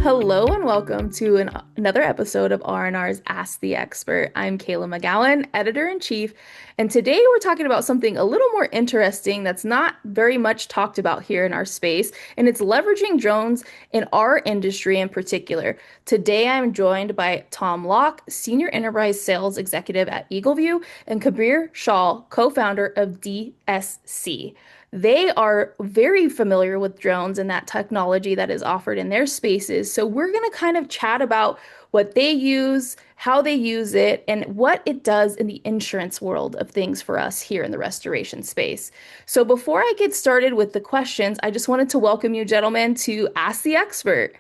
Hello and welcome to another episode of R&R's Ask the Expert. I'm Kayla McGowan, editor-in-chief, and today we're talking about something a little more interesting that's not very much talked about here in our space, and it's leveraging drones in our industry in particular. Today I'm joined by Tom Locke, Senior Enterprise Sales Executive at Eagleview, and Kabir Shaw, co-founder of DSC. They are very familiar with drones and that technology that is offered in their spaces. So we're going to kind of chat about what they use, how they use it, and what it does in the insurance world of things for us here in the restoration space. So before I get started with the questions, I just wanted to welcome you gentlemen to Ask the Expert.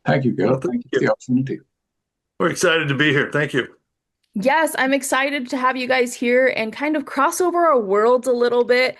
Thank you, Gil. Thank you for the opportunity. We're excited to be here. Thank you. Yes, I'm excited to have you guys here and kind of cross over our worlds a little bit.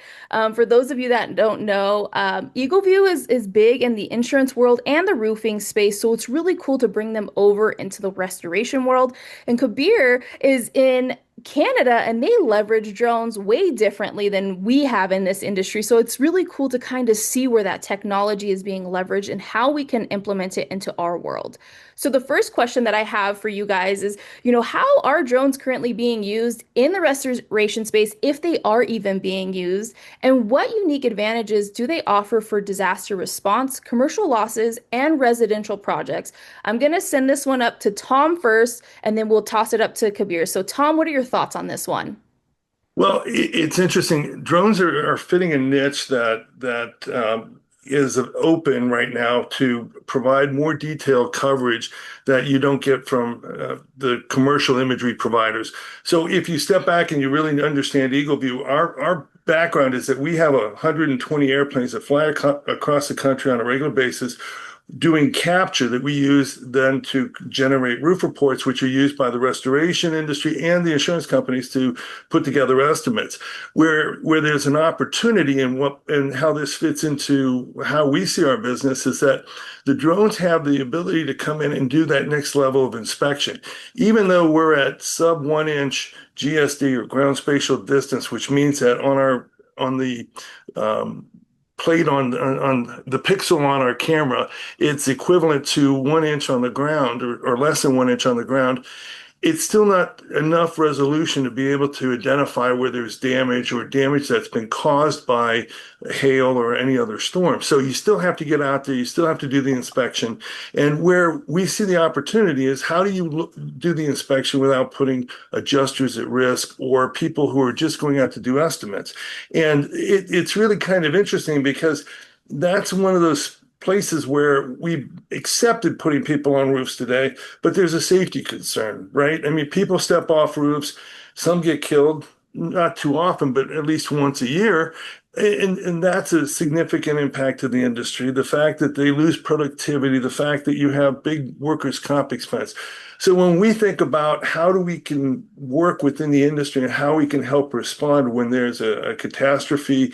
For those of you that don't know, Eagleview is big in the insurance world and the roofing space, so it's really cool to bring them over into the restoration world. And Kabir is in Canada and they leverage drones way differently than we have in this industry. So it's really cool to kind of see where that technology is being leveraged and how we can implement it into our world. So the first question that I have for you guys is, how are drones currently being used in the restoration space, if they are even being used? And what unique advantages do they offer for disaster response, commercial losses, and residential projects? I'm going to send this one up to Tom first, and then we'll toss it up to Kabir. So, Tom, what are your thoughts on this one? Well, it's interesting. Drones are fitting a niche that is open right now to provide more detailed coverage that you don't get from the commercial imagery providers. So if you step back and you really understand Eagleview, our background is that we have 120 airplanes that fly across the country on a regular basis doing capture that we use then to generate roof reports, which are used by the restoration industry and the insurance companies to put together estimates. Where there's an opportunity in what and how this fits into how we see our business is that the drones have the ability to come in and do that next level of inspection. Even though we're at sub 1 inch GSD or ground spatial distance, which means that on the plate on the pixel on our camera, it's equivalent to 1 inch on the ground or less than 1 inch on the ground. It's still not enough resolution to be able to identify where there's damage or damage that's been caused by hail or any other storm. So you still have to get out there, you still have to do the inspection. And where we see the opportunity is how do you do the inspection without putting adjusters at risk or people who are just going out to do estimates? And it's really kind of interesting because that's one of those places where we've accepted putting people on roofs today, but there's a safety concern, right? I mean, people step off roofs, some get killed, not too often, but at least once a year. And that's a significant impact to the industry. The fact that they lose productivity, the fact that you have big workers' comp expense. So when we think about how do we can work within the industry and how we can help respond when there's a catastrophe,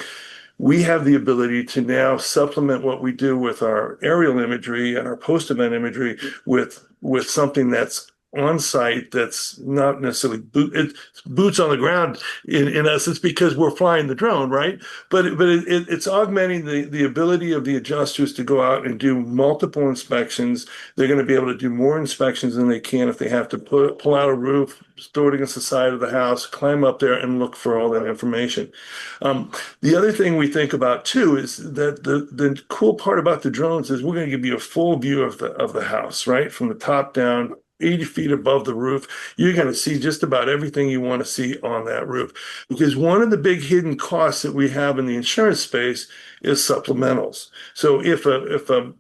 we have the ability to now supplement what we do with our aerial imagery and our post-event imagery with something that's on site that's not necessarily it's boots on the ground in essence because we're flying the drone, right? It's augmenting the ability of the adjusters to go out and do multiple inspections. They're going to be able to do more inspections than they can if they have to pull out a roof, throw it against the side of the house, climb up there and look for all that information. The other thing we think about too is that the cool part about the drones is we're going to give you a full view of the house, right? From the top down, 80 feet above the roof, you're going to see just about everything you want to see on that roof. Because one of the big hidden costs that we have in the insurance space is supplementals. So if a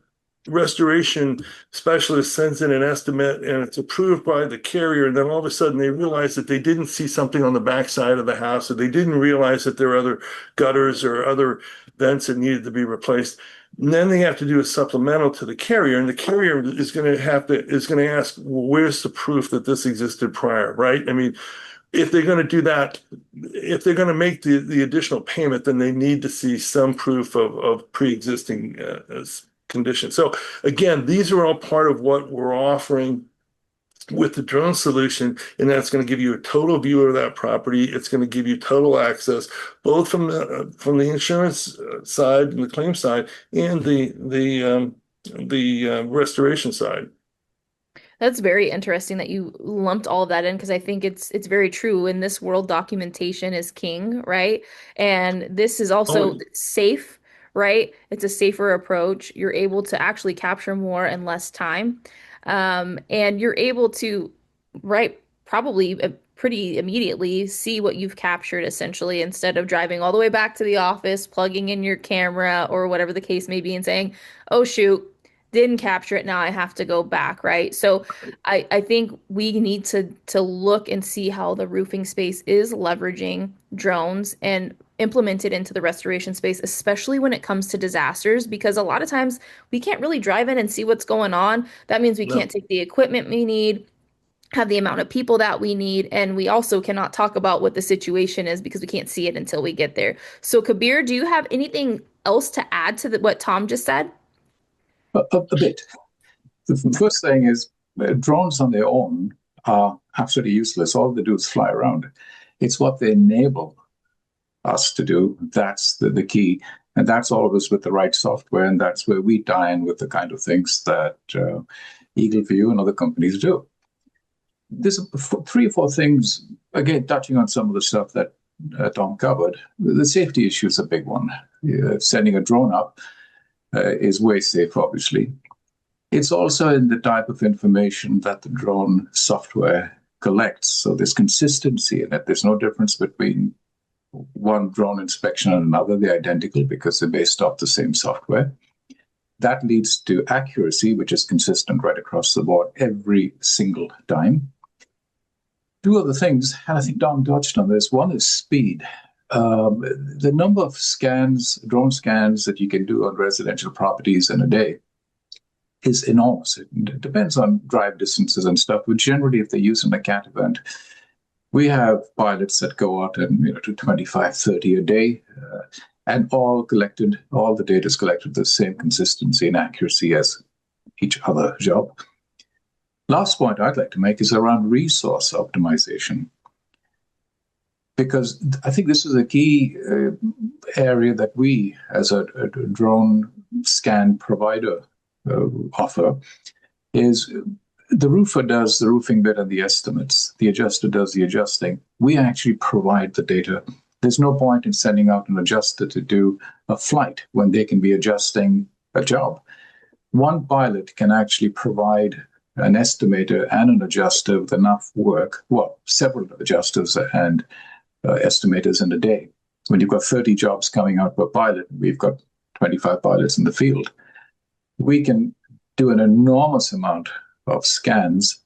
restoration specialist sends in an estimate and it's approved by the carrier, and then all of a sudden they realize that they didn't see something on the backside of the house, or they didn't realize that there are other gutters or other vents that needed to be replaced. And then they have to do a supplemental to the carrier, and the carrier is going to ask, well, where's the proof that this existed prior, right? I mean, if they're going to do that, if they're going to make the additional payment, then they need to see some proof of pre-existing conditions. So again, these are all part of what we're offering with the drone solution, and that's going to give you a total view of that property. It's going to give you total access, both from the insurance side and the claim side, and the restoration side. That's very interesting that you lumped all of that in because I think it's very true. In this world, documentation is king, right? And this is also Oh, safe, right? It's a safer approach. You're able to actually capture more in less time. And you're able to, right, probably pretty immediately see what you've captured essentially instead of driving all the way back to the office, plugging in your camera or whatever the case may be and saying, oh, shoot, didn't capture it. Now I have to go back, right? So I think we need to look and see how the roofing space is leveraging drones and implement it into the restoration space, especially when it comes to disasters, because a lot of times we can't really drive in and see what's going on. That means we can't no. take the equipment we need, have the amount of people that we need, and we also cannot talk about what the situation is because we can't see it until we get there. So, Kabir, do you have anything else to add to what Tom just said? A bit. The first thing is drones on their own are absolutely useless. All they do is fly around. It's what they enable us to do. That's the key. And that's always with the right software. And that's where we tie in with the kind of things that Eagleview and other companies do. There's three or four things, again, touching on some of the stuff that Tom covered. The safety issue is a big one. Sending a drone up is way safe, obviously. It's also in the type of information that the drone software collects. So there's consistency in it. There's no difference between one drone inspection and another. They're identical because they're based off the same software. That leads to accuracy, which is consistent right across the board every single time. Two other things, and I think Don touched on this. One is speed. The number of scans, drone scans that you can do on residential properties in a day is enormous. It depends on drive distances and stuff, but generally, if they're using a cat event, we have pilots that go out and to 25, 30 a day, and all the data is collected with the same consistency and accuracy as each other job. Last point I'd like to make is around resource optimization, because I think this is a key area that we, as a drone scan provider, offer, is the roofer does the roofing bit and the estimates. The adjuster does the adjusting. We actually provide the data. There's no point in sending out an adjuster to do a flight when they can be adjusting a job. One pilot can actually provide an estimator and an adjuster with enough work, well, several adjusters and estimators in a day. When you've got 30 jobs coming out per pilot, we've got 25 pilots in the field. We can do an enormous amount of scans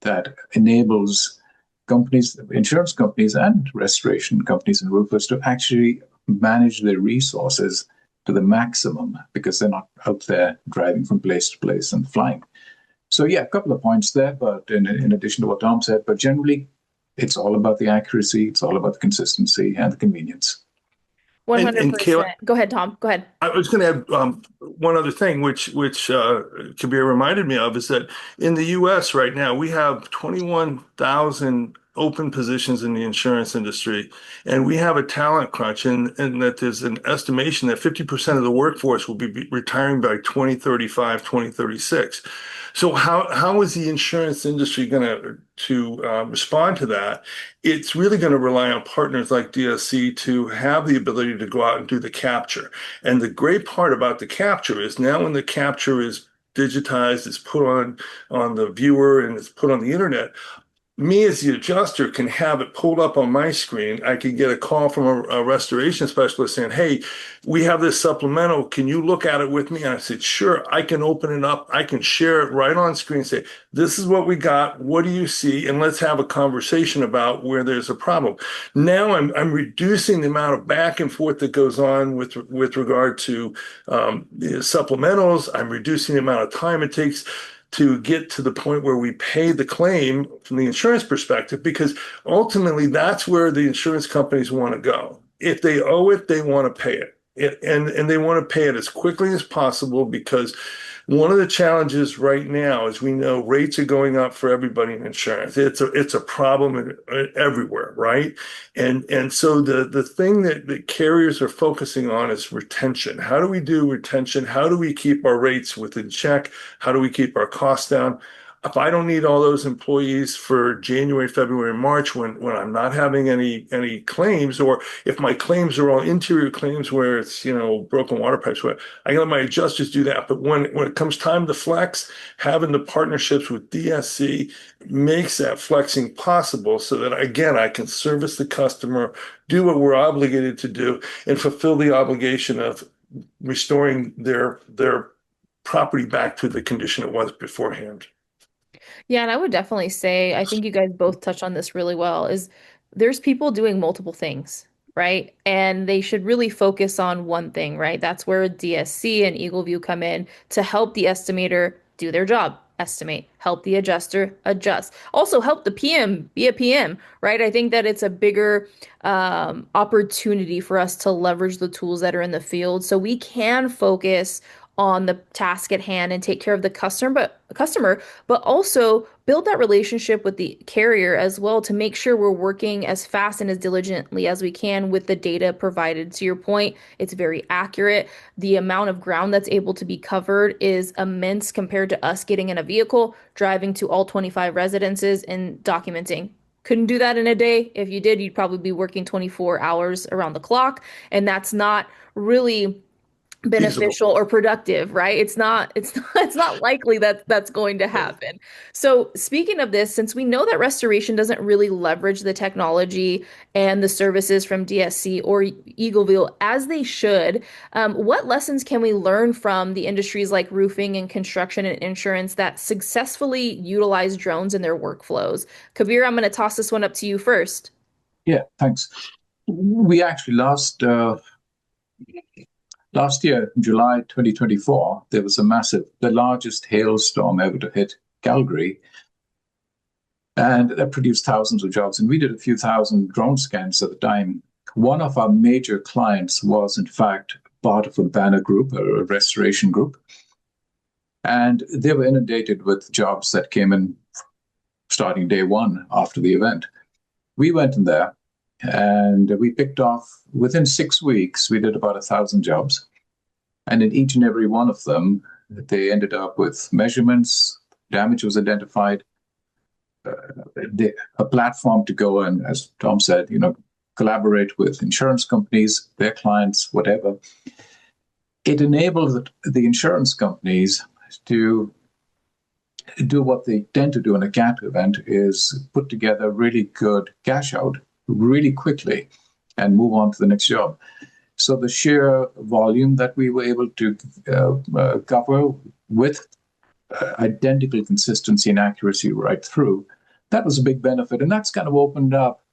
that enables companies, insurance companies and restoration companies and roofers to actually manage their resources to the maximum because they're not out there driving from place to place and flying. So yeah, a couple of points there, but in addition to what Tom said, but generally it's all about the accuracy, it's all about the consistency and the convenience. And Kayla, 100%. Go ahead, Tom. Go ahead. I was going to add one other thing, which Kabir reminded me of, is that in the U.S. right now we have 21,000 open positions in the insurance industry, and we have a talent crunch, and that there's an estimation that 50% of the workforce will be retiring by 2035, 2036. So how is the insurance industry going to respond to that? It's really going to rely on partners like DSC to have the ability to go out and do the capture. And the great part about the capture is now when the capture is digitized, it's put on the viewer and it's put on the internet, me as the adjuster can have it pulled up on my screen. I can get a call from a restoration specialist saying, hey, we have this supplemental. Can you look at it with me? And I said, sure, I can open it up. I can share it right on screen and say, this is what we got. What do you see? And let's have a conversation about where there's a problem. Now I'm reducing the amount of back and forth that goes on with regard to the supplementals. I'm reducing the amount of time it takes to get to the point where we pay the claim from the insurance perspective, because ultimately that's where the insurance companies want to go. If they owe it, they want to pay it. And they want to pay it as quickly as possible because One of the challenges right now is we know rates are going up for everybody in insurance. It's a problem everywhere, right? And so the thing that the carriers are focusing on is retention. How do we do retention? How do we keep our rates within check? How do we keep our costs down? If I don't need all those employees for January, February, March, when I'm not having any claims, or if my claims are all interior claims where it's, broken water pipes, where I can let my adjusters do that. But when it comes time to flex, having the partnerships with DSC makes that flexing possible so that, again, I can service the customer, do what we're obligated to do, and fulfill the obligation of restoring their property back to the condition it was beforehand. Yeah, and I would definitely say, I think you guys both touched on this really well, is there's people doing multiple things, right? And they should really focus on one thing, right? That's where DSC and Eagleview come in to help the estimator do their job, estimate, help the adjuster adjust. Also help the PM be a PM, right? I think that it's a bigger opportunity for us to leverage the tools that are in the field so we can focus on the task at hand and take care of the customer, but also build that relationship with the carrier as well to make sure we're working as fast and as diligently as we can with the data provided. To your point, it's very accurate. The amount of ground that's able to be covered is immense compared to us getting in a vehicle, driving to all 25 residences and documenting. Couldn't do that in a day. If you did, you'd probably be working 24 hours around the clock, and that's not really Feasible. beneficial or productive, right? It's not likely that that's going to happen. So speaking of this, since we know that restoration doesn't really leverage the technology and the services from DSC or Eagleville as they should, what lessons can we learn from the industries like roofing and construction and insurance that successfully utilize drones in their workflows? Kabir, I'm going to toss this one up to you first. Yeah, thanks. We actually last year, July 2024, there was the largest hailstorm ever to hit Calgary, and that produced thousands of jobs. And we did a few thousand drone scans at the time. One of our major clients was, in fact, part of a banner group, a restoration group, and they were inundated with jobs that came in starting day one after the event. We went in there and we picked off, within 6 weeks, we did about 1,000 jobs. And in each and every one of them, they ended up with measurements, damage was identified, a platform to go and, as Tom said, collaborate with insurance companies, their clients, whatever. It enabled the insurance companies to do what they tend to do in a CAT event, is put together really good cash out really quickly and move on to the next job. So the sheer volume that we were able to cover with identical consistency and accuracy right through, that was a big benefit. And that's kind of opened up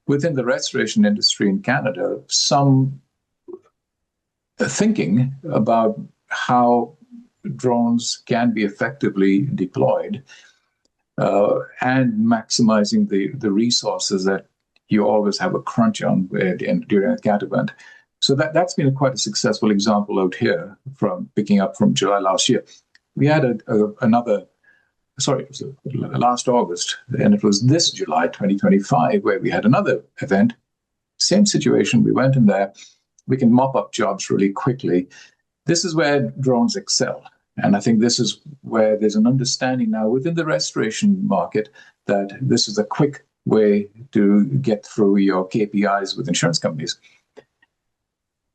within the restoration industry in Canada some thinking about how drones can be effectively deployed and maximizing the resources that you always have a crunch on during a CAT event. So that's been quite a successful example out here from picking up from July last year. We had it was last August, and it was this July 2025 where we had another event. Same situation. We went in there. We can mop up jobs really quickly. This is where drones excel. And I think this is where there's an understanding now within the restoration market that this is a quick way to get through your KPIs with insurance companies.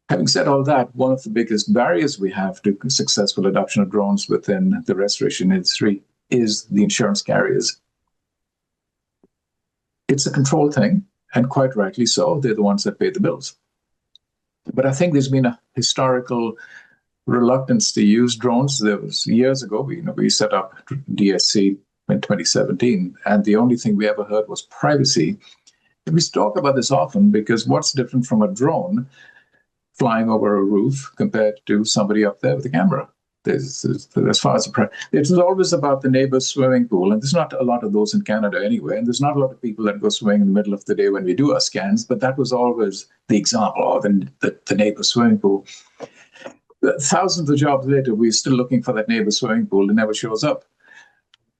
Having said all that, one of the biggest barriers we have to successful adoption of drones within the restoration industry is the insurance carriers. It's a control thing, and quite rightly so. They're the ones that pay the bills. But I think there's been a historical reluctance to use drones. There was years ago, we set up DSC in 2017, and the only thing we ever heard was privacy. And we talk about this often because what's different from a drone flying over a roof compared to somebody up there with a camera? As far as it's always about the neighbor's swimming pool, and there's not a lot of those in Canada anyway, and there's not a lot of people that go swimming in the middle of the day when we do our scans, but that was always the example of the neighbor's swimming pool. thousands of jobs later, we're still looking for that neighbor swimming pool that never shows up.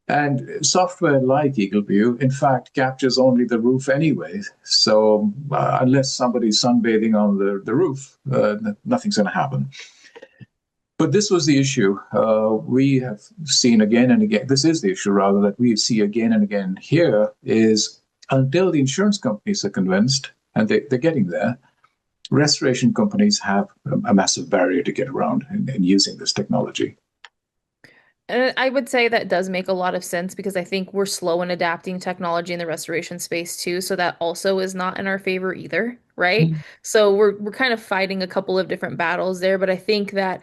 And software like Eagleview, in fact, captures only the roof anyway. So unless somebody's sunbathing on the roof, nothing's going to happen. But this was the issue we have seen again and again. This is the issue, rather, that we see again and again here is until the insurance companies are convinced, and they're getting there, restoration companies have a massive barrier to get around in using this technology. And I would say that does make a lot of sense because I think we're slow in adapting technology in the restoration space too. So that also is not in our favor either, right? Mm. So we're kind of fighting a couple of different battles there. But I think that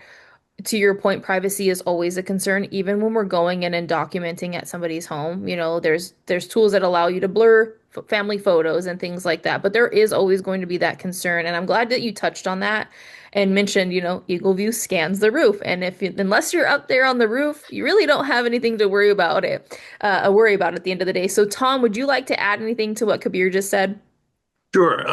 to your point, privacy is always a concern, even when we're going in and documenting at somebody's home. There's tools that allow you to blur family photos and things like that, but there is always going to be that concern. And I'm glad that you touched on that and mentioned, Eagleview scans the roof, and unless you're up there on the roof, you really don't have anything to worry about at the end of the day. So, Tom, would you like to add anything to what Kabir just said? Sure.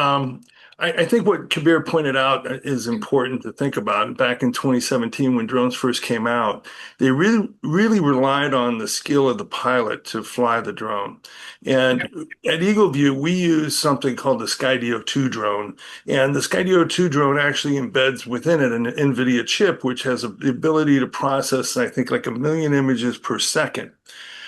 I think what Kabir pointed out is important to think about. Back in 2017, when drones first came out, they really relied on the skill of the pilot to fly the drone. And at Eagleview, we use something called the SkyDO2 drone. And the SkyDO2 drone actually embeds within it an NVIDIA chip, which has the ability to process, I think, like 1 million images per second.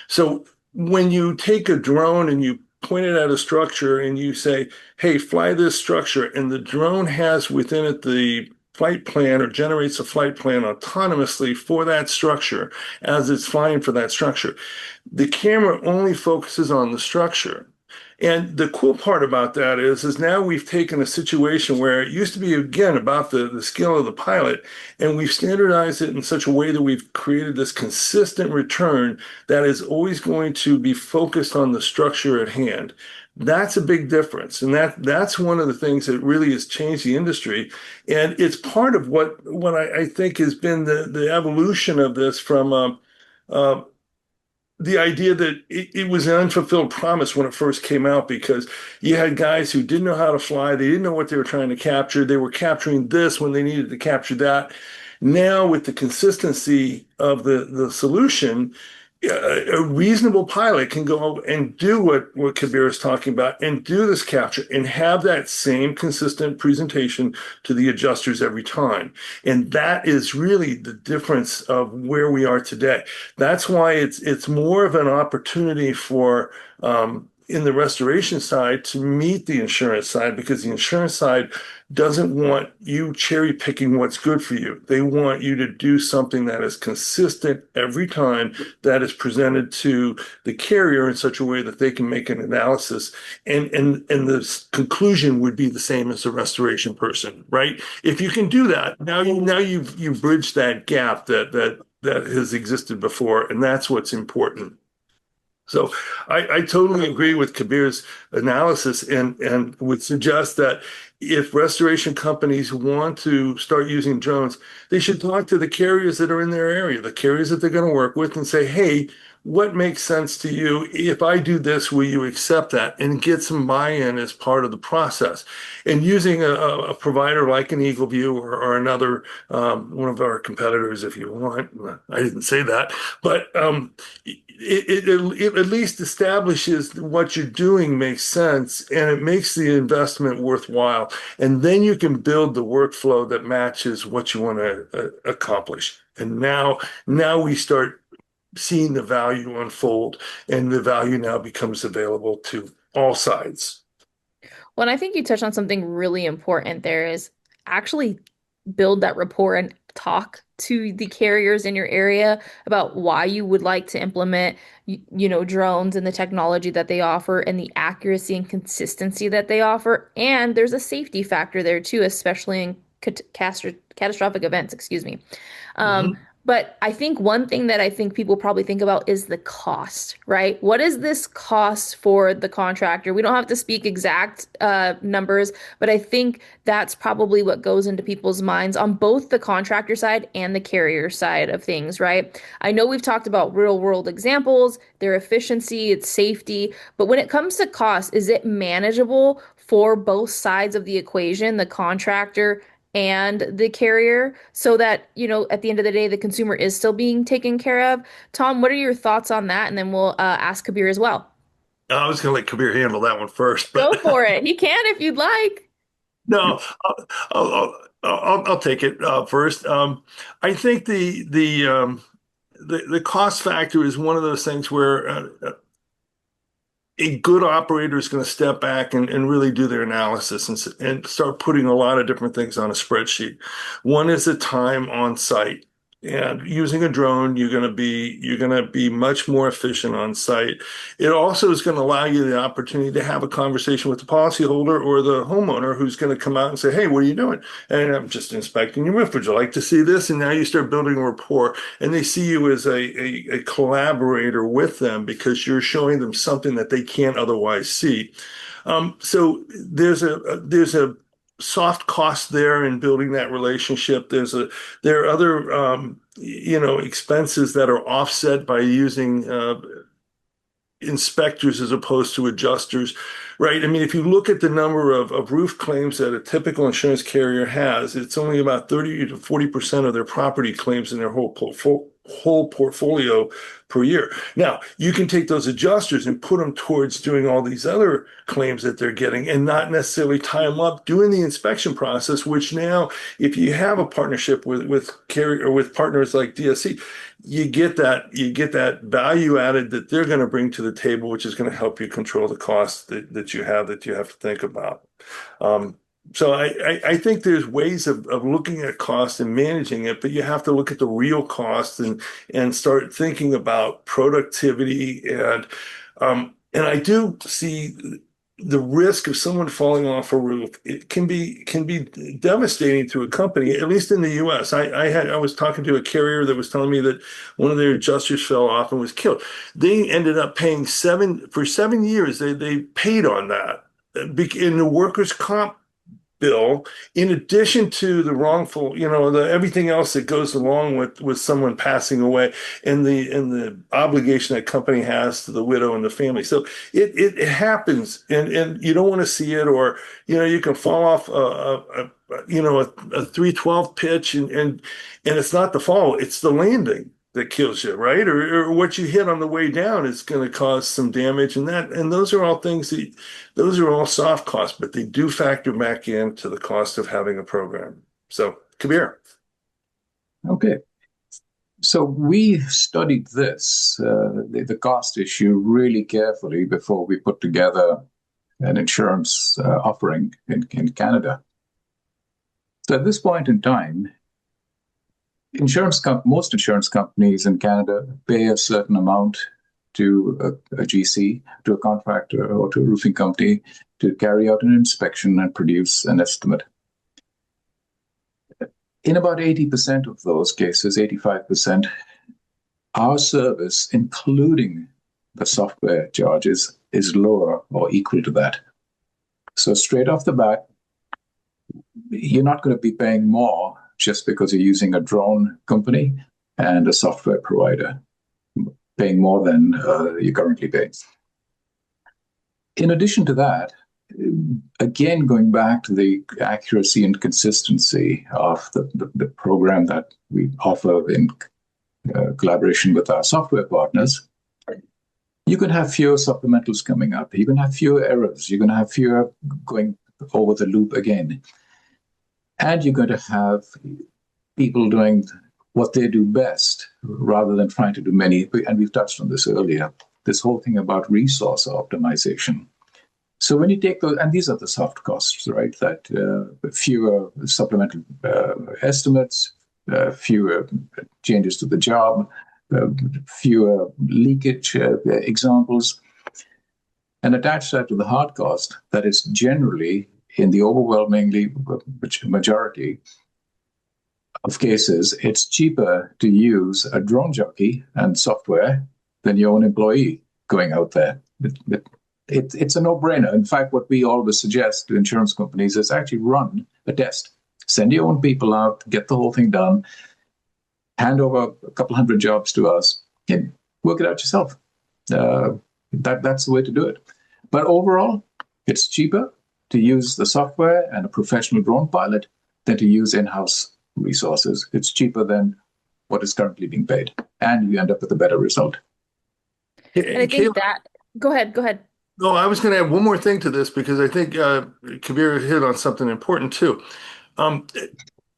So when you take a drone and you point it at a structure and you say, hey, fly this structure, and the drone has within it the flight plan or generates a flight plan autonomously for that structure as it's flying for that structure. The camera only focuses on the structure. And the cool part about that is now we've taken a situation where it used to be, again, about the skill of the pilot, and we've standardized it in such a way that we've created this consistent return that is always going to be focused on the structure at hand. That's a big difference. And that's one of the things that really has changed the industry. And it's part of what I think has been the evolution of this from uh, the idea that it was an unfulfilled promise when it first came out, because you had guys who didn't know how to fly. They didn't know what they were trying to capture. They were capturing this when they needed to capture that. Now, with the consistency of the solution, a reasonable pilot can go and do what Kabir is talking about and do this capture and have that same consistent presentation to the adjusters every time. And that is really the difference of where we are today. That's why it's more of an opportunity for in the restoration side to meet the insurance side, because the insurance side doesn't want you cherry picking what's good for you. They want you to do something that is consistent every time, that is presented to the carrier in such a way that they can make an analysis, and the conclusion would be the same as the restoration person, right? If you can do that, you've bridged that gap that has existed before, and that's what's important. So I totally agree with Kabir's analysis, and would suggest that if restoration companies want to start using drones, they should talk to the carriers that are in their area, the carriers that they're going to work with, and say, hey, what makes sense to you? If I do this, will you accept that? And get some buy-in as part of the process. And using a provider like an Eagleview or another, one of our competitors, if you want. I didn't say that, but it at least establishes what you're doing makes sense, and it makes the investment worthwhile. And then you can build the workflow that matches what you want to accomplish. And now we start seeing the value unfold, and the value now becomes available to all sides. Well, and I think you touched on something really important there is actually build that rapport and talk to the carriers in your area about why you would like to implement, drones and the technology that they offer and the accuracy and consistency that they offer. And there's a safety factor there too, especially in catastrophic events, excuse me. Um, Mhm. but I think one thing that I think people probably think about is the cost, right? What is this cost for the contractor? We don't have to speak exact numbers, but I think that's probably what goes into people's minds on both the contractor side and the carrier side of things, right? I know we've talked about real world examples, their efficiency, its safety, but when it comes to cost, is it manageable for both sides of the equation, the contractor and the carrier so that, at the end of the day, the consumer is still being taken care of. Tom, what are your thoughts on that? And then we'll ask Kabir as well. I was going to let Kabir handle that one first, but Go for it. He can if you'd like. no, I'll take it first. I think the cost factor is one of those things where a good operator is going to step back and really do their analysis and start putting a lot of different things on a spreadsheet. One is the time on site. And using a drone, you're going to be much more efficient on site. It also is going to allow you the opportunity to have a conversation with the policyholder or the homeowner who's going to come out and say, "Hey, what are you doing?" And I'm just inspecting your roof. Would you like to see this? And now you start building a rapport, and they see you as a collaborator with them because you're showing them something that they can't otherwise see. So there's a soft cost there in building that relationship. There are other expenses that are offset by using inspectors as opposed to adjusters, right? I mean, if you look at the number of roof claims that a typical insurance carrier has, it's only about 30 to 40% of their property claims in their whole portfolio per year. Now, you can take those adjusters and put them towards doing all these other claims that they're getting and not necessarily tie them up doing the inspection process, which now, if you have a partnership with carrier or with partners like DSC, you get that value added that they're going to bring to the table, which is going to help you control the costs that you have to think about. So I think there's ways of looking at cost and managing it, but you have to look at the real cost and start thinking about productivity and I do see the risk of someone falling off a roof. It can be devastating to a company, at least in the U.S. I was talking to a carrier that was telling me that one of their adjusters fell off and was killed. They ended up paying for 7 years. They paid on that in the workers' comp bill, in addition to the wrongful, everything else that goes along with someone passing away and the obligation that company has to the widow and the family. So it happens, and you don't want to see it, or you can fall off a 312 pitch and it's not the fall, it's the landing that kills you, right? Or what you hit on the way down is going to cause some damage, and those are all those are all soft costs, but they do factor back into the cost of having a program. So, Kabir. Okay. So we studied the cost issue really carefully before we put together an insurance offering in Canada. So at this point in time, most insurance companies in Canada pay a certain amount to a GC, to a contractor, or to a roofing company to carry out an inspection and produce an estimate. In about 80% of those cases, 85%, our service, including the software charges, is lower or equal to that. So straight off the bat, you're not going to be paying more just because you're using a drone company and a software provider, paying more than you're currently paying. In addition to that, again, going back to the accuracy and consistency of the program that we offer in collaboration with our software partners, you can have fewer supplementals coming up. You can have fewer errors. You're going to have fewer going over the loop again. And you're going to have people doing what they do best rather than trying to do many. And we've touched on this earlier, this whole thing about resource optimization. So when you take those, and these are the soft costs, right? That fewer supplemental estimates, fewer changes to the job, fewer leakage examples, and attach that to the hard cost that is generally, in the overwhelmingly majority of cases, it's cheaper to use a drone jockey and software than your own employee going out there. It's a no-brainer. In fact, what we always suggest to insurance companies is actually run a test. Send your own people out, get the whole thing done, hand over a couple hundred jobs to us, and work it out yourself. That's the way to do it. But overall, it's cheaper to use the software and a professional drone pilot than to use in-house resources. It's cheaper than what is currently being paid, and you end up with a better result. And I think Kayla, that, go ahead, go ahead. no, I was going to add one more thing to this because I think Kabir hit on something important too. Um,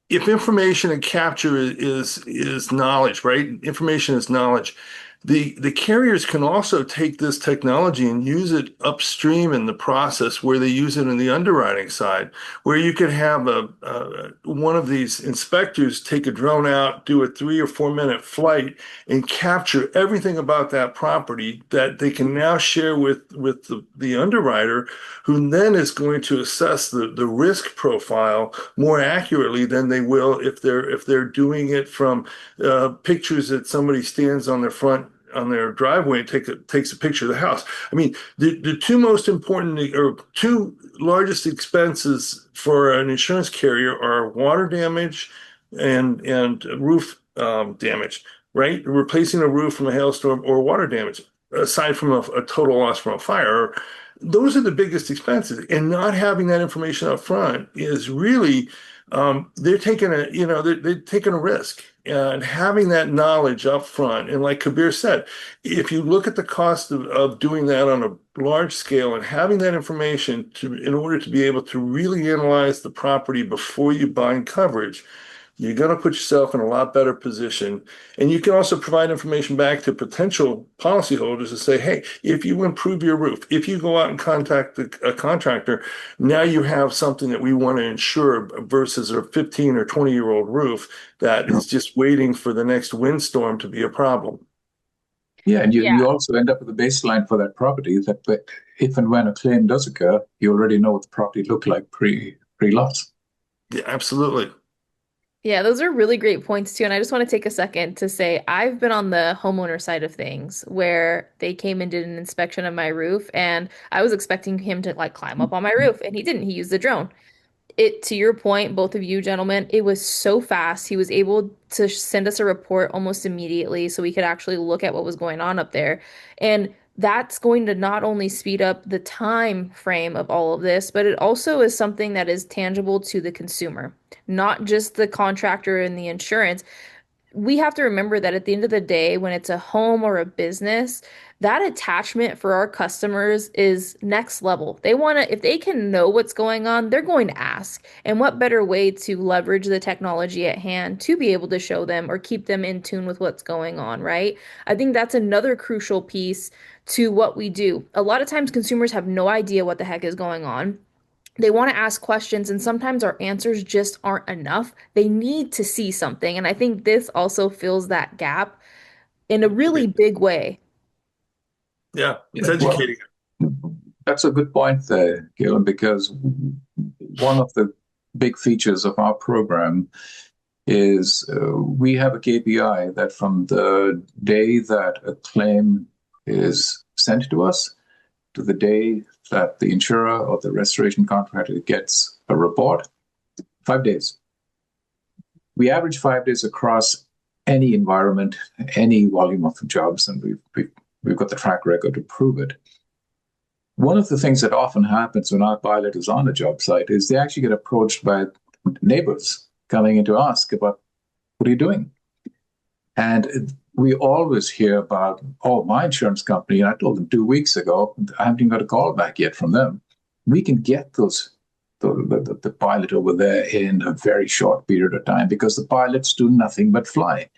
if information and capture is knowledge, right? Information is knowledge. The carriers can also take this technology and use it upstream in the process where they use it in the underwriting side, where you could have one of these inspectors take a drone out, do a 3 or 4 minute flight, and capture everything about that property that they can now share with the underwriter, who then is going to assess the risk profile more accurately than they will if they're doing it from pictures that somebody stands on their front on their driveway and takes a picture of the house. I mean, the two most important or two largest expenses for an insurance carrier are water damage and roof damage, right? Replacing a roof from a hailstorm or water damage, aside from a total loss from a fire. Those are the biggest expenses, and not having that information up front is really they're taking they're taking a risk, and having that knowledge up front. And like Kabir said, if you look at the cost of doing that on a large scale and having that information in order to be able to really analyze the property before you bind coverage, you're going to put yourself in a lot better position. And you can also provide information back to potential policyholders to say, hey, if you improve your roof, if you go out and contact a contractor, now you have something that we want to insure versus a 15 or 20-year-old roof that is just waiting for the next windstorm to be a problem. Yeah, and Yeah. you also end up with a baseline for that property that if and when a claim does occur, you already know what the property looked like pre-loss. Yeah, absolutely. Yeah, those are really great points too. And I just want to take a second to say I've been on the homeowner side of things where they came and did an inspection of my roof, and I was expecting him to like climb up on my roof, and he didn't. He used the drone. It, to your point, both of you gentlemen, it was so fast. He was able to send us a report almost immediately so we could actually look at what was going on up there. And that's going to not only speed up the time frame of all of this, but it also is something that is tangible to the consumer, not just the contractor and the insurance. We have to remember that at the end of the day, when it's a home or a business, that attachment for our customers is next level. They want to, if they can know what's going on, they're going to ask. And what better way to leverage the technology at hand to be able to show them or keep them in tune with what's going on, right? I think that's another crucial piece to what we do. A lot of times consumers have no idea what the heck is going on. They want to ask questions, and sometimes our answers just aren't enough. They need to see something. And I think this also fills that gap in a really big way. Yeah, it's Yeah, well, educating. that's a good point there, Galen, because one of the big features of our program is we have a KPI that from the day that a claim is sent to us to the day that the insurer or the restoration contractor gets a report, 5 days. We average 5 days across any environment, any volume of jobs, and we've got the track record to prove it. One of the things that often happens when our pilot is on a job site is they actually get approached by neighbors coming in to ask about, what are you doing? And we always hear about, oh, my insurance company, and I told them 2 weeks ago, I haven't even got a call back yet from them. We can get the pilot over there in a very short period of time because the pilots do nothing but fly.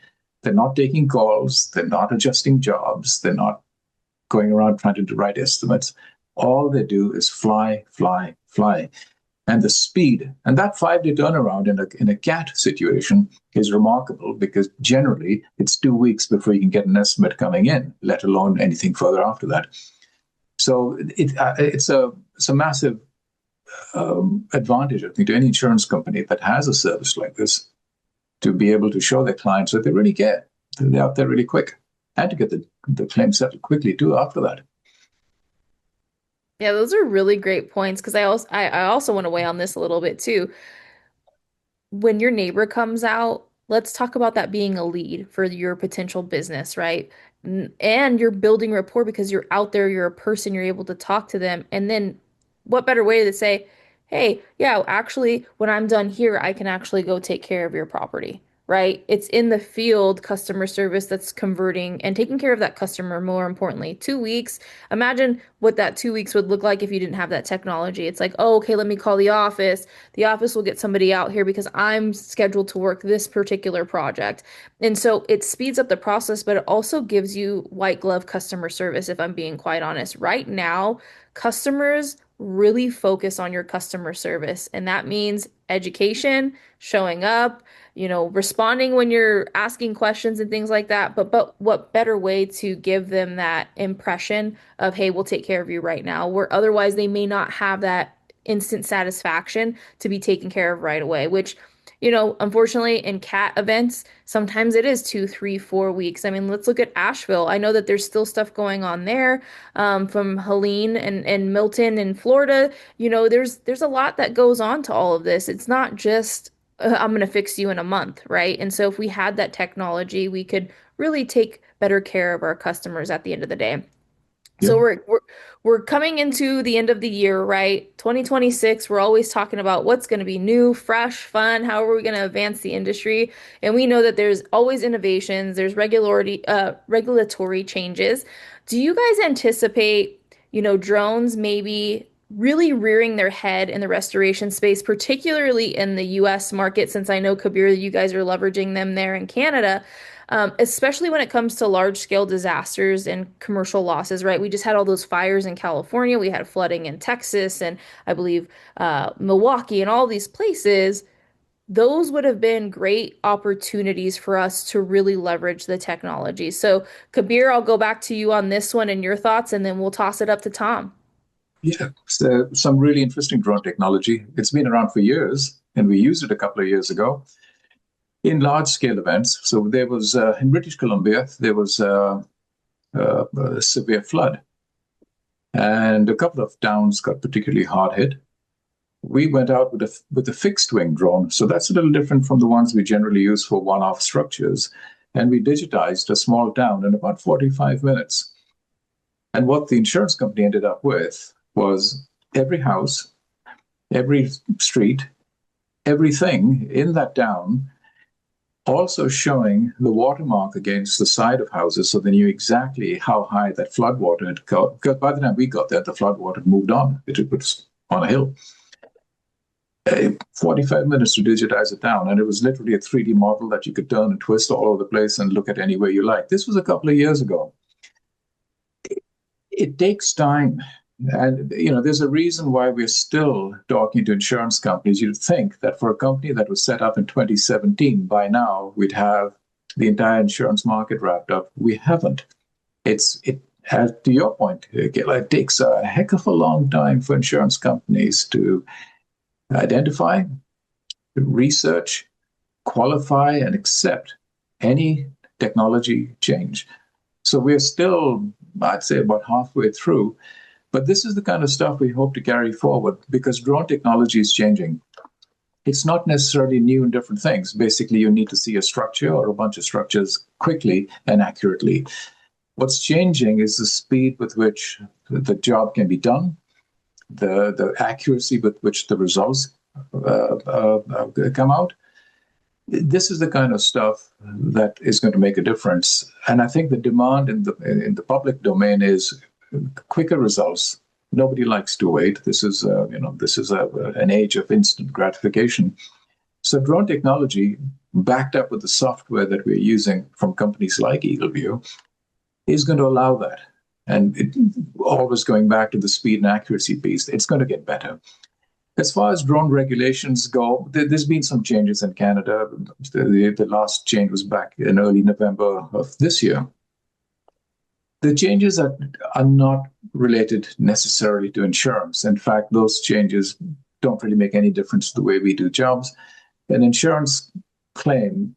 They're not taking calls, they're not adjusting jobs, they're not going around trying to write estimates. All they do is fly, fly, fly. And the speed, and that 5 day turnaround in a CAT situation is remarkable because generally it's 2 weeks before you can get an estimate coming in, let alone anything further after that. So it's a massive advantage, I think, to any insurance company that has a service like this to be able to show their clients that they really care, that they're out there really quick, and to get the claim settled quickly too after that. Yeah, those are really great points because I also want to weigh on this a little bit too. When your neighbor comes out, let's talk about that being a lead for your potential business, right? And you're building rapport because you're out there, you're a person, you're able to talk to them. And then what better way to say, hey, yeah, actually, when I'm done here, I can actually go take care of your property, right? It's in the field customer service that's converting and taking care of that customer, more importantly. 2 weeks. Imagine what that 2 weeks would look like if you didn't have that technology. It's like, oh, okay, let me call the office. The office will get somebody out here because I'm scheduled to work this particular project. And so it speeds up the process, but it also gives you white glove customer service, if I'm being quite honest. Right now, customers really focus on your customer service. And that means education, showing up, responding when you're asking questions and things like that. But what better way to give them that impression of, hey, we'll take care of you right now, where otherwise they may not have that instant satisfaction to be taken care of right away, which unfortunately, in cat events, sometimes it is 2, 3, 4 weeks. I mean, let's look at Asheville. I know that there's still stuff going on there, from Helene and Milton in Florida. There's a lot that goes on to all of this. It's not just I'm going to fix you in a month, right? And so if we had that technology, we could really take better care of our customers at the end of the day. Yeah. So we're coming into the end of the year, right? 2026, we're always talking about what's going to be new, fresh, fun, how are we going to advance the industry? And we know that there's always innovations, there's regulatory changes. Do you guys anticipate, drones maybe really rearing their head in the restoration space, particularly in the US market, since I know Kabir, you guys are leveraging them there in Canada? Especially when it comes to large scale disasters and commercial losses, right? We just had all those fires in California. We had flooding in Texas and I believe Milwaukee and all these places. Those would have been great opportunities for us to really leverage the technology. So, Kabir, I'll go back to you on this one and your thoughts, and then we'll toss it up to Tom. Yeah, so some really interesting drone technology. It's been around for years, and we used it a couple of years ago in large scale events. So there was in British Columbia, there was a severe flood, and a couple of towns got particularly hard hit. We went out with a fixed wing drone, so that's a little different from the ones we generally use for one-off structures. And we digitized a small town in about 45 minutes. And what the insurance company ended up with was every house, every street, everything in that town, also showing the watermark against the side of houses, so they knew exactly how high that flood water had got. Because by the time we got there, the flood water had moved on. It was on a hill. 45 minutes to digitize it down, and it was literally a 3D model that you could turn and twist all over the place and look at any way you like. This was a couple of years ago. It takes time. And there's a reason why we're still talking to insurance companies. You'd think that for a company that was set up in 2017, by now we'd have the entire insurance market wrapped up. We haven't. To your point, Gil, it takes a heck of a long time for insurance companies to identify, research, qualify, and accept any technology change. So we're still, I'd say, about halfway through. But this is the kind of stuff we hope to carry forward because drone technology is changing. It's not necessarily new and different things. Basically, you need to see a structure or a bunch of structures quickly and accurately. What's changing is the speed with which the job can be done, the accuracy with which the results come out. This is the kind of stuff that is going to make a difference. And I think the demand in the public domain is quicker results. Nobody likes to wait. This is an age of instant gratification. So drone technology, backed up with the software that we're using from companies like Eagleview, is going to allow that. And always going back to the speed and accuracy piece, it's going to get better. As far as drone regulations go, there's been some changes in Canada. The last change was back in early November of this year. The changes are not related necessarily to insurance. In fact, those changes don't really make any difference to the way we do jobs. An insurance claim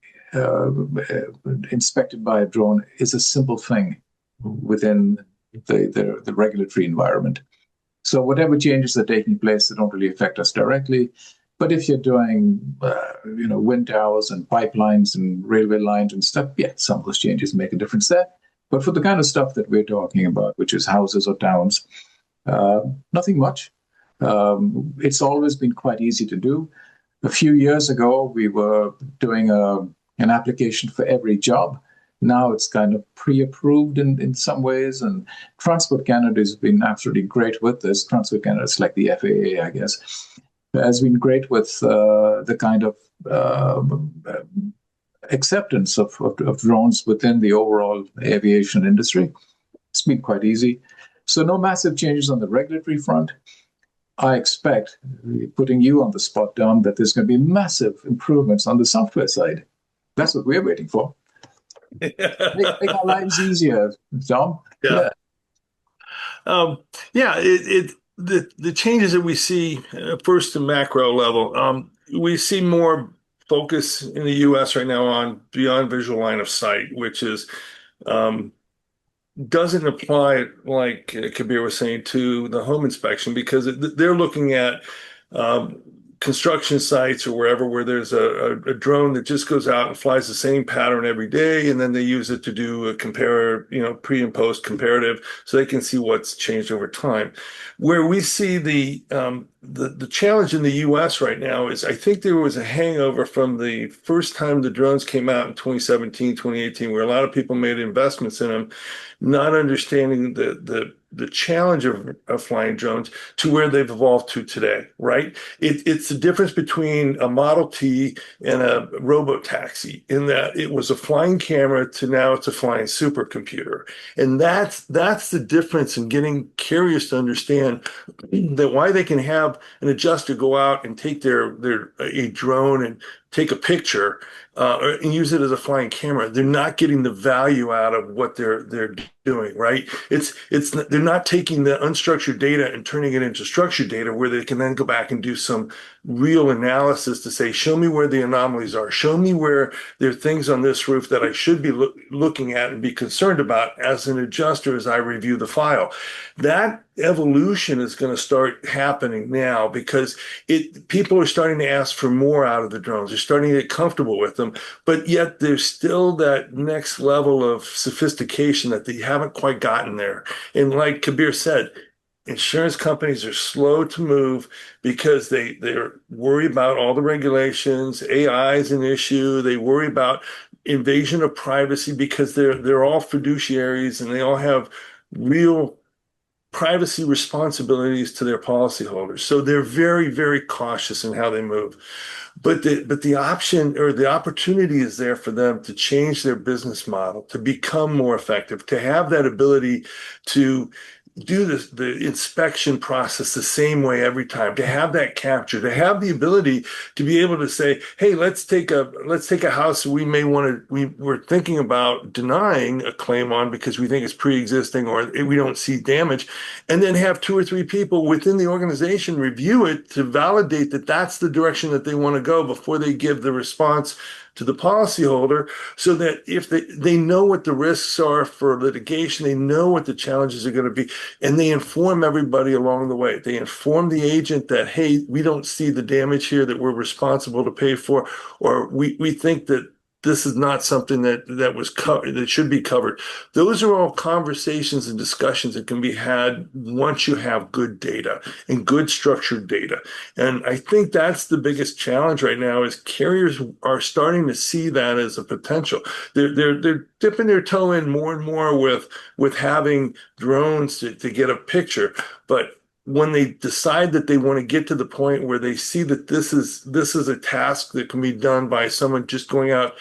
inspected by a drone is a simple thing within the regulatory environment. So whatever changes are taking place, they don't really affect us directly. But if you're doing, wind towers and pipelines and railway lines and stuff, yeah, some of those changes make a difference there. But for the kind of stuff that we're talking about, which is houses or towns, nothing much. It's always been quite easy to do. A few years ago, we were doing an application for every job. Now it's kind of pre-approved in some ways, and Transport Canada has been absolutely great with this. Transport Canada is like the FAA, I guess, has been great with the kind of acceptance of drones within the overall aviation industry. It's been quite easy. So no massive changes on the regulatory front. I expect, putting you on the spot, Dom, that there's going to be massive improvements on the software side. That's what we're waiting for. Make our lives easier, Dom. Yeah. Yeah. Yeah, the changes that we see first to macro level, we see more focus in the U.S. right now on beyond visual line of sight, which is um, doesn't apply like Kabir was saying to the home inspection because they're looking at um, construction sites or wherever where there's a drone that just goes out and flies the same pattern every day, and then they use it to do a compare, pre and post comparative, so they can see what's changed over time. Where we see the challenge in the U.S. right now is I think there was a hangover from the first time the drones came out in 2017, 2018, where a lot of people made investments in them, not understanding the challenge of flying drones to where they've evolved to today, right? It's the difference between a Model T and a robo-taxi in that it was a flying camera to now it's a flying supercomputer. And that's the difference in getting carriers to understand that why they can have an adjuster go out and take their a drone and take a picture and use it as a flying camera. They're not getting the value out of what they're doing, right? They're not taking the unstructured data and turning it into structured data where they can then go back and do some real analysis to say, show me where the anomalies are, show me where there are things on this roof that I should be looking at and be concerned about as an adjuster as I review the file. That evolution is going to start happening now because people are starting to ask for more out of the drones. They're starting to get comfortable with them, but yet there's still that next level of sophistication that they haven't quite gotten there. And like Kabir said, insurance companies are slow to move because they're worried about all the regulations. AI is an issue. They worry about invasion of privacy because they're all fiduciaries and they all have real privacy responsibilities to their policyholders. So they're very, very cautious in how they move. But the option or the opportunity is there for them to change their business model, to become more effective, to have that ability to do the inspection process the same way every time, to have that capture, to have the ability to be able to say, hey, let's take a house we're thinking about denying a claim on because we think it's pre-existing or we don't see damage, and then have two or three people within the organization review it to validate that that's the direction that they want to go before they give the response to the policyholder, so that if they know what the risks are for litigation, they know what the challenges are going to be, and they inform everybody along the way. They inform the agent that, hey, we don't see the damage here that we're responsible to pay for, or we think that this is not something that was covered, that should be covered. Those are all conversations and discussions that can be had once you have good data and good structured data. And I think that's the biggest challenge right now is carriers are starting to see that as a potential. They're dipping their toe in more and more with having drones to get a picture. But when they decide that they want to get to the point where they see that this is a task that can be done by someone just going out,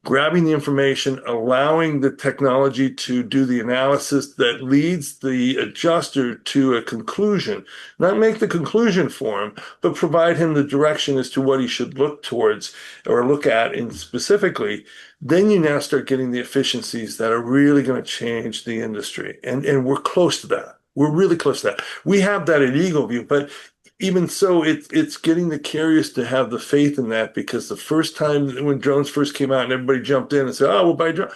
grabbing the information, allowing the technology to do the analysis that leads the adjuster to a conclusion, not make the conclusion for him, but provide him the direction as to what he should look towards or look at in specifically, then you now start getting the efficiencies that are really going to change the industry. And we're close to that. We're really close to that. We have that at Eagleview, but even so, it's getting the carriers to have the faith in that, because the first time when drones first came out and everybody jumped in and said, oh, we'll buy drones,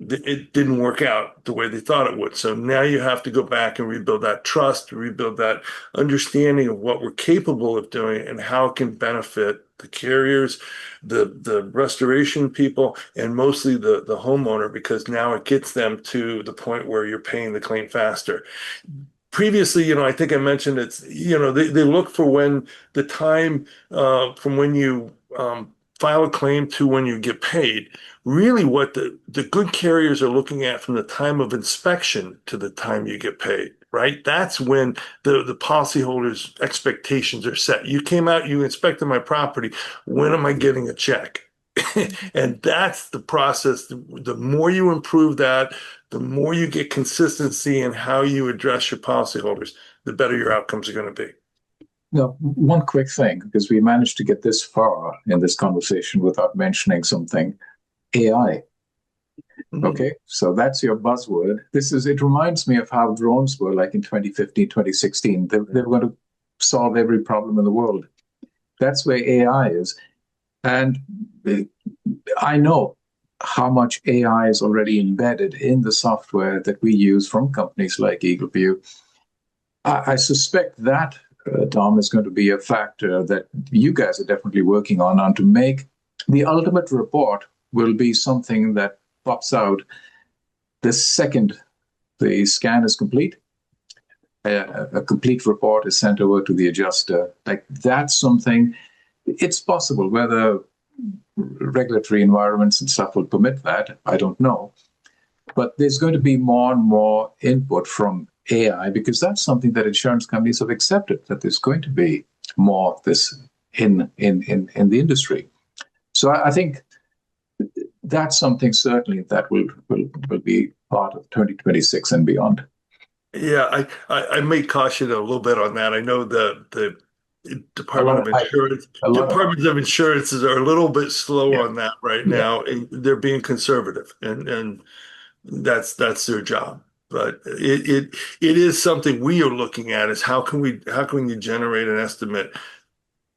it didn't work out the way they thought it would. So now you have to go back and rebuild that trust, rebuild that understanding of what we're capable of doing and how it can benefit the carriers, the restoration people, and mostly the homeowner, because now it gets them to the point where you're paying the claim faster. previously, I think I mentioned they look for when the time from when you file a claim to when you get paid. Really, what the good carriers are looking at from the time of inspection to the time you get paid, right? That's when the policyholders' expectations are set. You came out, you inspected my property. When am I getting a check? And that's the process. The more you improve that, the more you get consistency in how you address your policyholders, the better your outcomes are going to be. Now, one quick thing, because we managed to get this far in this conversation without mentioning something, AI. Okay, so that's your buzzword. It reminds me of how drones were like in 2015, 2016. They were going to solve every problem in the world. That's where AI is. And I know how much AI is already embedded in the software that we use from companies like Eagleview. I suspect that, Tom, is going to be a factor that you guys are definitely working on to make the ultimate report will be something that pops out the second the scan is complete. A complete report is sent over to the adjuster. Like that's something, it's possible whether regulatory environments and stuff will permit that. I don't know. But there's going to be more and more input from AI because that's something that insurance companies have accepted, that there's going to be more of this in the industry. So I think that's something certainly that will be part of 2026 and beyond. Yeah, I may caution a little bit on that. I know the Departments of Insurances are a little bit slow on that right now. And they're being conservative, and that's their job. But it is something we are looking at is how can you generate an estimate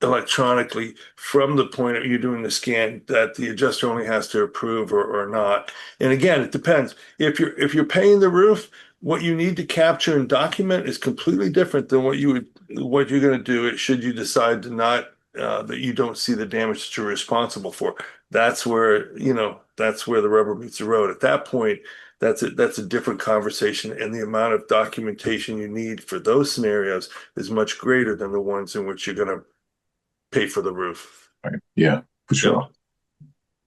electronically from the point of you doing the scan that the adjuster only has to approve or not. And again, it depends. If you're paying the roof, what you need to capture and document is completely different than what you're going to do should you decide to not that you don't see the damage that you're responsible for. That's where the rubber meets the road. At that point, that's a different conversation, and the amount of documentation you need for those scenarios is much greater than the ones in which you're going to pay for the roof. Right. Yeah, for sure.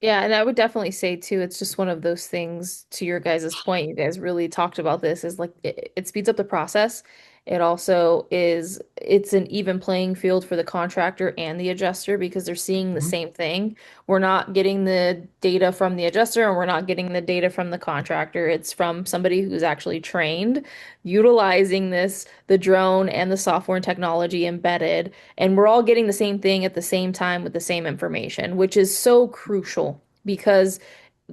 Yeah, and I would definitely say too, it's just one of those things to your guys' point. You guys really talked about this is like it speeds up the process. It also it's an even playing field for the contractor and the adjuster because they're seeing the same thing. We're not getting the data from the adjuster and we're not getting the data from the contractor. It's from somebody who's actually trained, utilizing the drone and the software and technology embedded, and we're all getting the same thing at the same time with the same information, which is so crucial because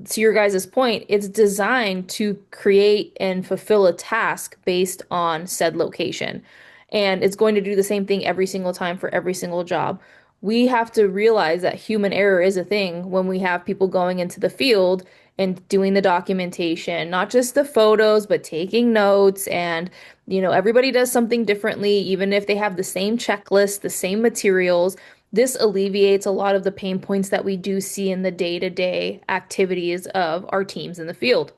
to your guys' point, it's designed to create and fulfill a task based on said location. And it's going to do the same thing every single time for every single job. We have to realize that human error is a thing when we have people going into the field and doing the documentation, not just the photos, but taking notes. And, everybody does something differently, even if they have the same checklist, the same materials. This alleviates a lot of the pain points that we do see in the day-to-day activities of our teams in the field.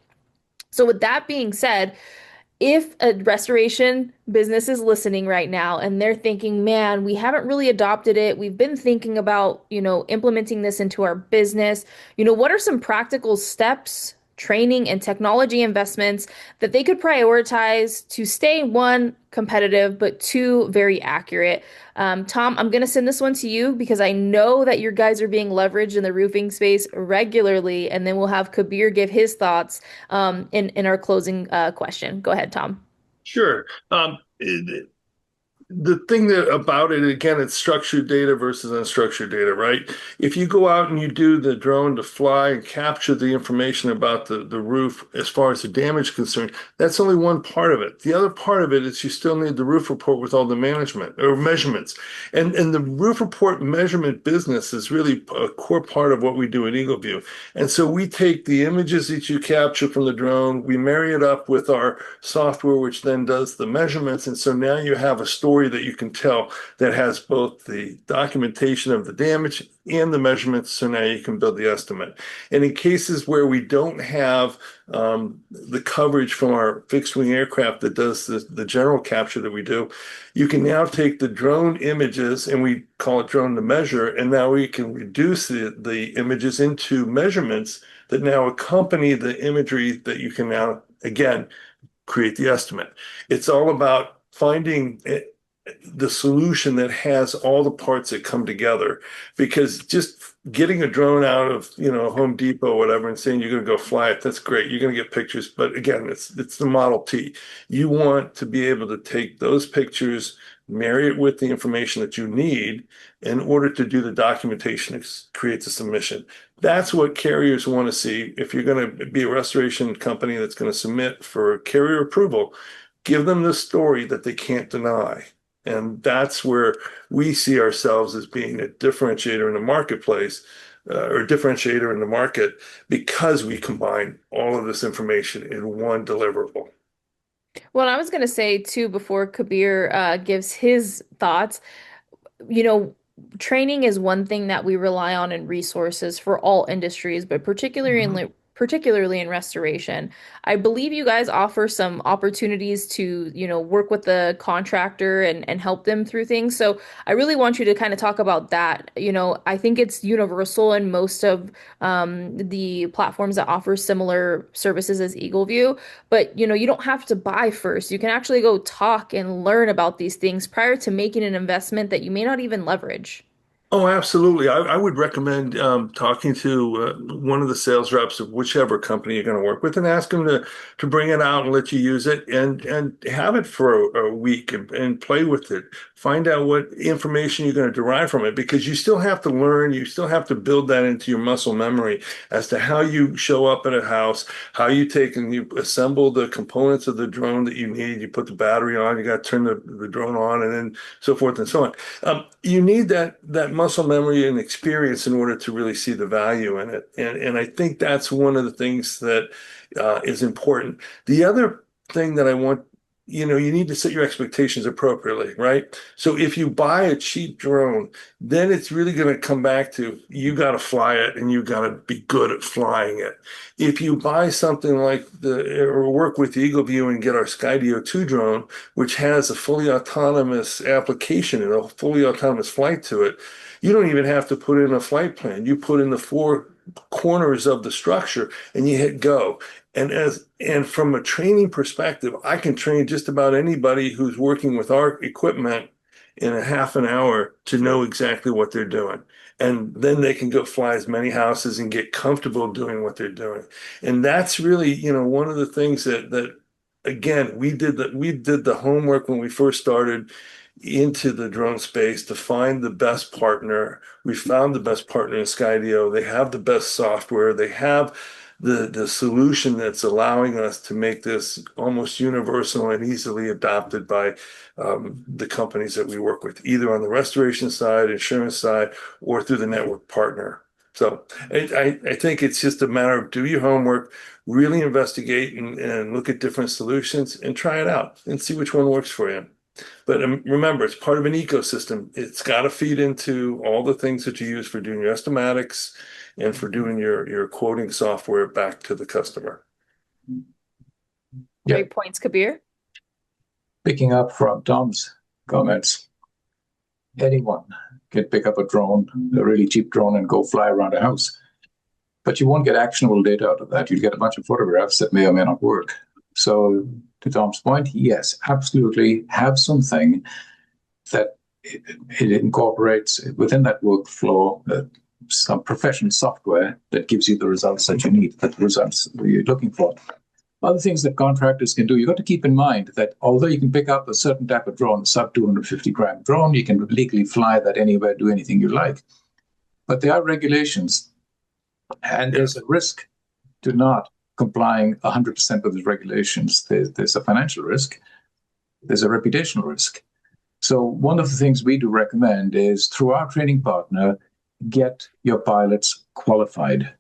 So with that being said, if a restoration business is listening right now and they're thinking, man, we haven't really adopted it. We've been thinking about, implementing this into our business. What are some practical steps, training, and technology investments that they could prioritize to stay, one, competitive, but two, very accurate? Tom, I'm going to send this one to you because I know that your guys are being leveraged in the roofing space regularly, and then we'll have Kabir give his thoughts in our closing question. Go ahead, Tom. Sure. The thing about it, again, it's structured data versus unstructured data, right? If you go out and you do the drone to fly and capture the information about the roof as far as the damage concerned, that's only one part of it. The other part of it is you still need the roof report with all the management or measurements. And the roof report measurement business is really a core part of what we do at Eagleview. And so we take the images that you capture from the drone, we marry it up with our software, which then does the measurements. And so now you have a story story that you can tell that has both the documentation of the damage and the measurements, so now you can build the estimate. And in cases where we don't have the coverage from our fixed-wing aircraft that does the general capture that we do, you can now take the drone images, and we call it drone to measure, and now we can reduce the images into measurements that now accompany the imagery that you can now, again, create the estimate. It's all about finding the solution that has all the parts that come together, because just getting a drone out of, Home Depot or whatever and saying you're going to go fly it, that's great. You're going to get pictures. But again, it's the Model T. You want to be able to take those pictures, marry it with the information that you need in order to do the documentation to create the submission. That's what carriers want to see. If you're going to be a restoration company that's going to submit for carrier approval, give them the story that they can't deny. And that's where we see ourselves as being a differentiator in the marketplace, or differentiator in the market, because we combine all of this information in one deliverable. Well, I was going to say too, before Kabir gives his thoughts, you know, training is one thing that we rely on in resources for all industries, but particularly in restoration. I believe you guys offer some opportunities to, work with the contractor and help them through things. So I really want you to kind of talk about that. I think it's universal in most of the platforms that offer similar services as Eagleview, but you don't have to buy first. You can actually go talk and learn about these things prior to making an investment that you may not even leverage. Oh, absolutely. I would recommend talking to one of the sales reps of whichever company you're going to work with, and ask them to bring it out and let you use it, and have it for a week, and play with it. Find out what information you're going to derive from it, because you still have to learn. You still have to build that into your muscle memory as to how you show up at a house, how you take and you assemble the components of the drone that you need. You put the battery on, you got to turn the drone on, and then so forth and so on. You need that muscle memory and experience in order to really see the value in it. And I think that's one of the things that is important. The other thing that I want, you need to set your expectations appropriately, right? So if you buy a cheap drone, then it's really going to come back to, you got to fly it and you got to be good at flying it. If you buy something like or work with Eagleview and get our Skydio 2 drone, which has a fully autonomous application and a fully autonomous flight to it, you don't even have to put in a flight plan. You put in the four corners of the structure and you hit go. And from a training perspective, I can train just about anybody who's working with our equipment in a half an hour to know exactly what they're doing. And then they can go fly as many houses and get comfortable doing what they're doing. And that's really, one of the things that again, we did the homework when we first started into the drone space to find the best partner. We found the best partner in Skydio. They have the best software. They have the solution that's allowing us to make this almost universal and easily adopted by the companies that we work with, either on the restoration side, insurance side, or through the network partner. So I think it's just a matter of do your homework, really investigate and look at different solutions and try it out and see which one works for you. But remember, it's part of an ecosystem. It's got to feed into all the things that you use for doing your estimatics and for doing your quoting software back to the customer. Yeah. Great points, Kabir. Picking up from Tom's comments, anyone can pick up a drone, a really cheap drone, and go fly around a house. But you won't get actionable data out of that. You'll get a bunch of photographs that may or may not work. So to Tom's point, yes, absolutely have something that it incorporates within that workflow some professional software that gives you the results that you need, the results that you're looking for. Other things that contractors can do, you've got to keep in mind that although you can pick up a certain type of drone, sub 250 gram drone, you can legally fly that anywhere, do anything you like. But there are regulations, and there's a risk to not complying 100% with the regulations. There's a financial risk. There's a reputational risk. So one of the things we do recommend is, through our training partner, get your pilots qualified.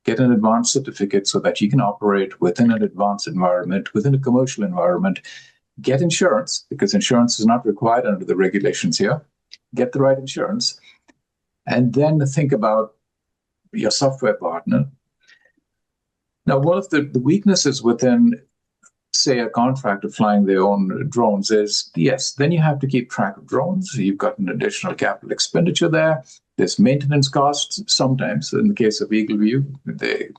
Get an advanced certificate so that you can operate within an advanced environment, within a commercial environment, get insurance, because insurance is not required under the regulations here. Get the right insurance, and then think about your software partner. Now, one of the weaknesses within, say, a contractor flying their own drones is, yes, then you have to keep track of drones. You've got an additional capital expenditure there. There's maintenance costs sometimes. In the case of Eagleview, they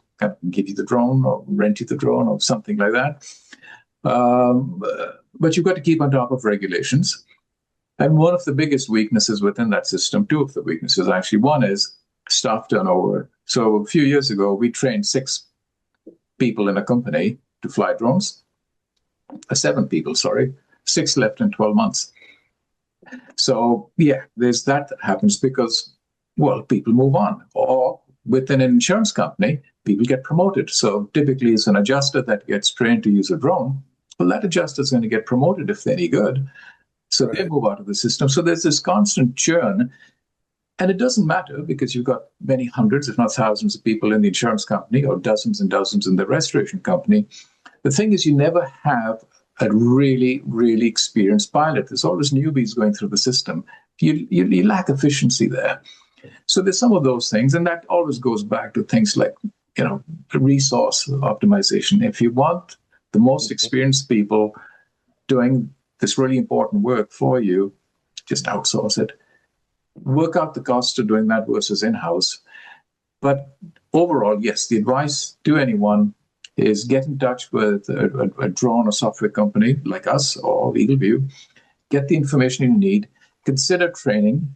give you the drone or rent you the drone or something like that. But you've got to keep on top of regulations. And one of the biggest weaknesses within that system, two of the weaknesses actually, one is staff turnover. So a few years ago, we trained 6 people in a company to fly drones. 7 people, sorry. 6 left in 12 months. So yeah, there's that happens because, well, people move on. Or within an insurance company, people get promoted. So typically it's an adjuster that gets trained to use a drone. Well, that adjuster is going to get promoted if they're any good. So they move out of the system. So there's this constant churn. And it doesn't matter because you've got many hundreds, if not thousands of people in the insurance company or dozens and dozens in the restoration company. The thing is, you never have a really, really experienced pilot. There's always newbies going through the system. You lack efficiency there. So there's some of those things. And that always goes back to things like, resource optimization. If you want the most experienced people doing this really important work for you, just outsource it. Work out the cost of doing that versus in-house. But overall, yes, the advice to anyone is get in touch with a drone or software company like us or Eagleview. Get the information you need. Consider training.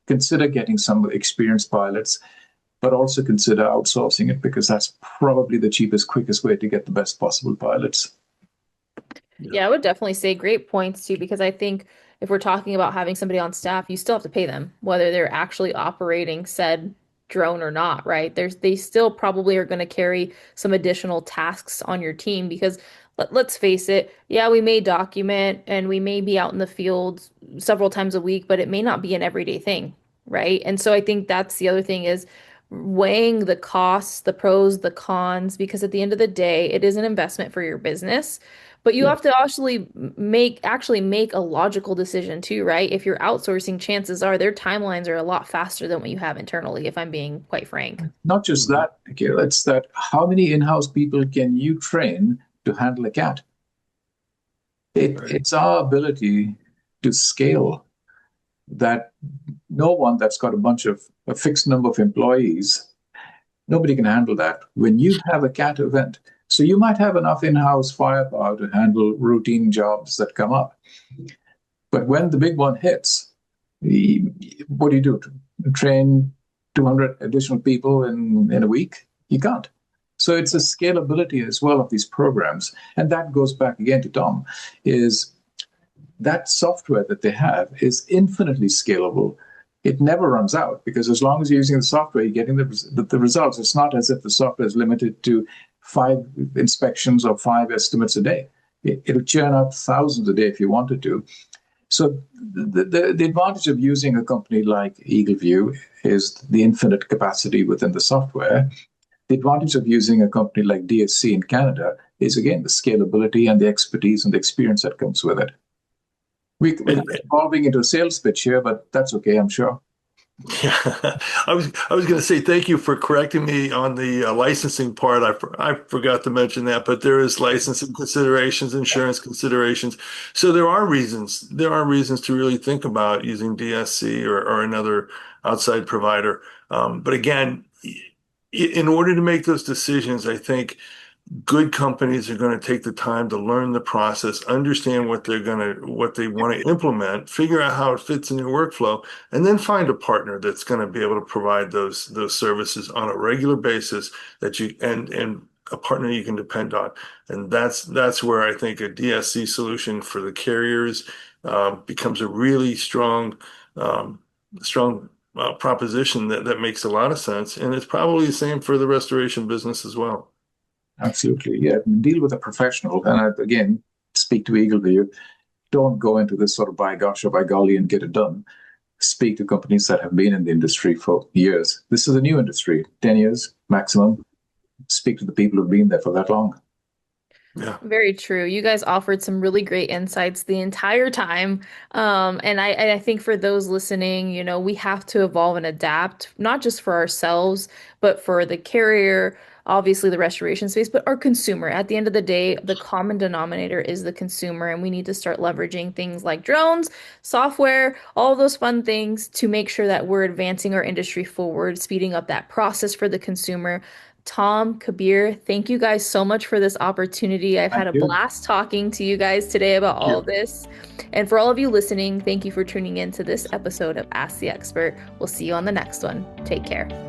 Consider getting some experienced pilots, but also consider outsourcing it because that's probably the cheapest, quickest way to get the best possible pilots. Yeah, I would definitely say great points too, because I think if we're talking about having somebody on staff, you still have to pay them, whether they're actually operating said drone or not, right? They still probably are going to carry some additional tasks on your team because let's face it, yeah, we may document and we may be out in the field several times a week, but it may not be an everyday thing, right? And so I think that's the other thing is weighing the costs, the pros, the cons, because at the end of the day, it is an investment for your business. But you have to actually make a logical decision too, right? If you're outsourcing, chances are their timelines are a lot faster than what you have internally, if I'm being quite frank. Not just that, Akira, it's that how many in-house people can you train to handle a cat? It's our ability to scale that no one that's got a fixed number of employees, nobody can handle that. When you have a cat event, so you might have enough in-house firepower to handle routine jobs that come up. But when the big one hits, what do you do? Train 200 additional people in a week? You can't. So it's a scalability as well of these programs. And that goes back again to Tom, is that software that they have is infinitely scalable. It never runs out because as long as you're using the software, you're getting the results. It's not as if the software is limited to 5 inspections or 5 estimates a day. It'll churn out thousands a day if you wanted to. So the advantage of using a company like Eagleview is the infinite capacity within the software. The advantage of using a company like DSC in Canada is, again, the scalability and the expertise and the experience that comes with it. We're evolving into a sales pitch here, but that's okay, I'm sure. Yeah, I was going to say thank you for correcting me on the licensing part. I forgot to mention that, but there is licensing considerations, insurance considerations. So there are reasons to really think about using DSC or another outside provider. But again, in order to make those decisions, I think good companies are going to take the time to learn the process, understand what they want to implement, figure out how it fits in your workflow, and then find a partner that's going to be able to provide those services on a regular basis and a partner you can depend on. And that's where I think a DSC solution for the carriers becomes a really strong proposition that makes a lot of sense. And it's probably the same for the restoration business as well. Absolutely. Yeah. Deal with a professional. And again, speak to Eagleview. Don't go into this sort of by gosh or by golly and get it done. Speak to companies that have been in the industry for years. This is a new industry, 10 years maximum. Speak to the people who've been there for that long. Yeah. Very true. You guys offered some really great insights the entire time. And I think for those listening, we have to evolve and adapt, not just for ourselves, but for the carrier, obviously the restoration space, but our consumer. At the end of the day, the common denominator is the consumer, and we need to start leveraging things like drones, software, all those fun things to make sure that we're advancing our industry forward, speeding up that process for the consumer. Tom, Kabir, thank you guys so much for this opportunity. I've Thank had a you. blast talking to you guys today about Thank all of you. this. And for all of you listening, thank you for tuning in to this episode of Ask the Expert. We'll see you on the next one. Take care.